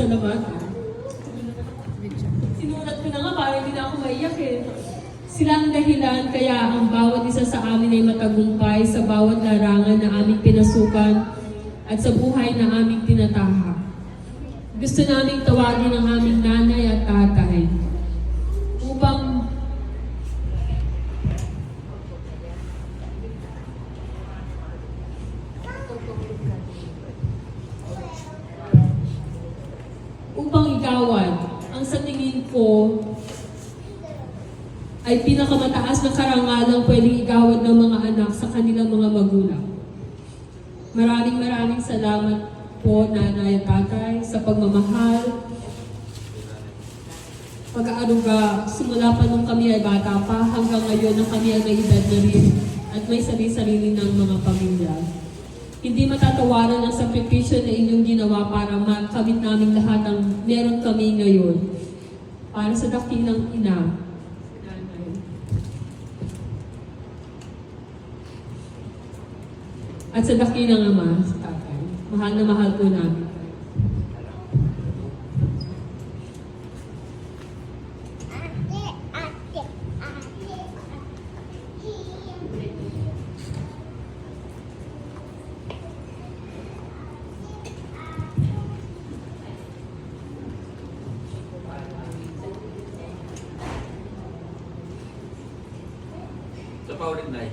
pasalamatan. Sinulat ko na nga para hindi na ako maiyak eh. Sila ang dahilan kaya ang bawat isa sa amin ay matagumpay sa bawat larangan na aming pinasukan at sa buhay na aming tinatahak. Gusto naming tawagin ang aming nanay at tatay upang igawad ang sa tingin ko ay pinakamataas na karangalang pwedeng igawad ng mga anak sa kanilang mga magulang. Maraming salamat po, nanay at tatay, sa pagmamahal, pag-aaruga, simula pa nung kami ay bata pa, hanggang ngayon na kami ay may edad na rin at may sarili-sarili ng mga pamilya. Hindi matatawaran ang sakripisyo na inyong ginawa para makamit namin lahat ang meron kami ngayon. Para sa dakilang ina, nanay. At sa dakilang ama, sa tatay. Mahal na mahal po namin. Ito pa ulit, Nay.